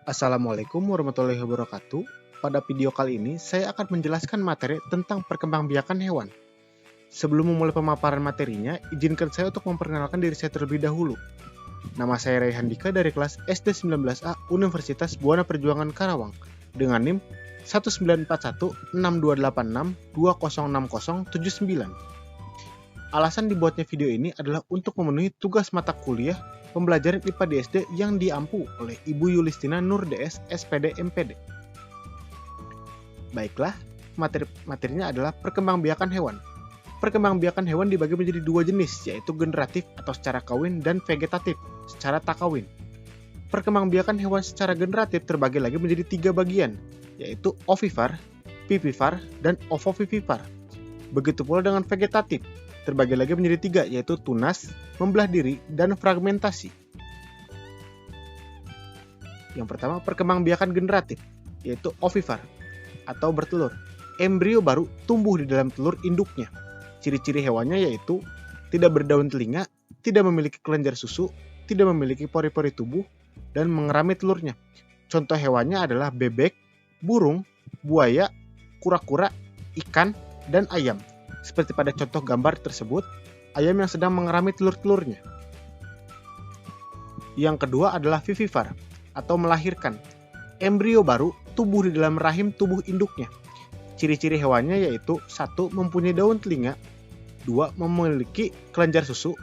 Assalamualaikum warahmatullahi wabarakatuh. Pada video kali ini, saya akan menjelaskan materi tentang perkembangbiakan hewan. Sebelum memulai pemaparan materinya, izinkan saya untuk memperkenalkan diri saya terlebih dahulu. Nama saya Raihan Dika dari kelas SD 19A Universitas Buana Perjuangan Karawang dengan NIM 19416286206079. Alasan dibuatnya video ini adalah untuk memenuhi tugas mata kuliah pembelajaran IPA di SD yang diampu oleh Ibu Yulistina Nur DS SPD MPD. Baiklah, materinya adalah perkembangbiakan hewan. Perkembangbiakan hewan dibagi menjadi dua jenis, yaitu generatif atau secara kawin dan vegetatif secara tak kawin. Perkembangbiakan hewan secara generatif terbagi lagi menjadi tiga bagian, yaitu ovipar, vivipar, dan ovovivipar. Begitu pula dengan vegetatif, terbagi lagi menjadi tiga, yaitu tunas, membelah diri, dan fragmentasi. Yang pertama, perkembangbiakan generatif, yaitu ovipar atau bertelur. Embrio baru tumbuh di dalam telur induknya. Ciri-ciri hewannya yaitu tidak berdaun telinga, tidak memiliki kelenjar susu, tidak memiliki pori-pori tubuh, dan mengerami telurnya. Contoh hewannya adalah bebek, burung, buaya, kura-kura, ikan, dan ayam. Seperti pada contoh gambar tersebut, ayam yang sedang mengerami telur-telurnya. Yang kedua adalah vivipar atau melahirkan. Embrio baru tumbuh di dalam rahim tubuh induknya. Ciri-ciri hewannya yaitu 1. Mempunyai daun telinga, 2. Memiliki kelenjar susu,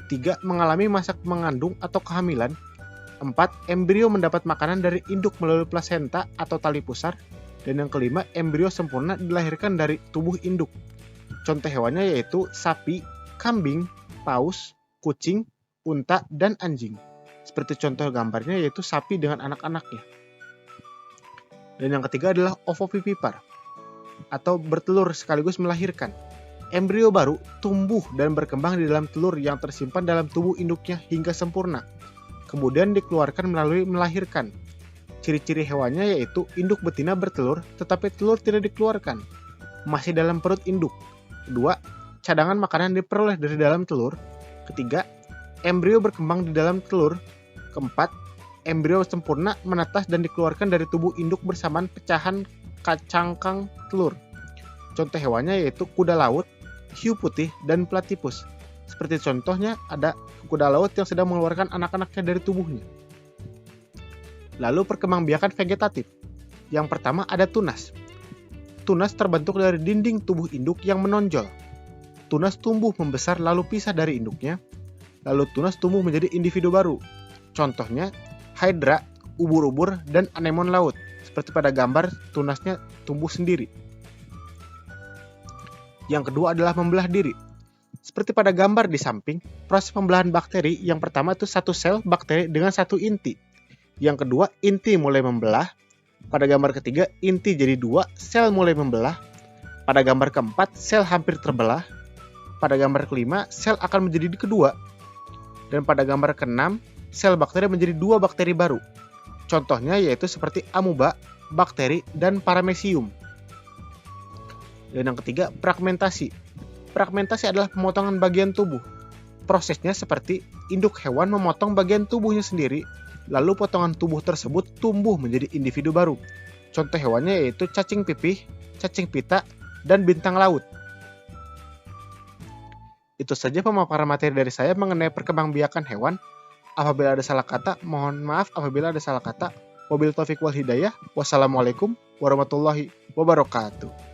3. Mengalami masa mengandung atau kehamilan, 4. Embrio mendapat makanan dari induk melalui plasenta atau tali pusar, dan yang kelima, embrio sempurna dilahirkan dari tubuh induk. Contoh hewannya yaitu sapi, kambing, paus, kucing, unta, dan anjing. Seperti contoh gambarnya yaitu sapi dengan anak-anaknya. Dan yang ketiga adalah ovovivipar atau bertelur sekaligus melahirkan. Embrio baru tumbuh dan berkembang di dalam telur yang tersimpan dalam tubuh induknya hingga sempurna. Kemudian dikeluarkan melalui melahirkan. Ciri-ciri hewannya yaitu induk betina bertelur tetapi telur tidak dikeluarkan, masih dalam perut induk. Kedua, cadangan makanan diperoleh dari dalam telur. Ketiga, embrio berkembang di dalam telur. Keempat, embrio sempurna menetas dan dikeluarkan dari tubuh induk bersamaan pecahan cangkang telur. Contoh hewannya yaitu kuda laut, hiu putih, dan platypus. Seperti contohnya ada kuda laut yang sedang mengeluarkan anak-anaknya dari tubuhnya. Lalu perkembangbiakan vegetatif. Yang pertama ada tunas. Tunas terbentuk dari dinding tubuh induk yang menonjol. Tunas tumbuh membesar lalu pisah dari induknya. Lalu tunas tumbuh menjadi individu baru. Contohnya hydra, ubur-ubur, dan anemon laut. Seperti pada gambar tunasnya tumbuh sendiri. Yang kedua adalah membelah diri. Seperti pada gambar di samping, proses pembelahan bakteri yang pertama itu satu sel bakteri dengan satu inti. Yang kedua, inti mulai membelah. Pada gambar ketiga, inti jadi 2, sel mulai membelah. Pada gambar keempat, sel hampir terbelah. Pada gambar kelima, sel akan menjadi kedua. Dan pada gambar keenam, sel bakteri menjadi 2 bakteri baru. Contohnya yaitu seperti amuba, bakteri, dan paramecium. Dan yang ketiga, fragmentasi. Fragmentasi adalah pemotongan bagian tubuh. Prosesnya seperti induk hewan memotong bagian tubuhnya sendiri, lalu potongan tubuh tersebut tumbuh menjadi individu baru. Contoh hewannya yaitu cacing pipih, cacing pita, dan bintang laut. Itu saja pemaparan materi dari saya mengenai perkembangbiakan hewan. Apabila ada salah kata, mohon maaf apabila ada salah kata. Wabillahi taufiq wal hidayah. Wassalamualaikum warahmatullahi wabarakatuh.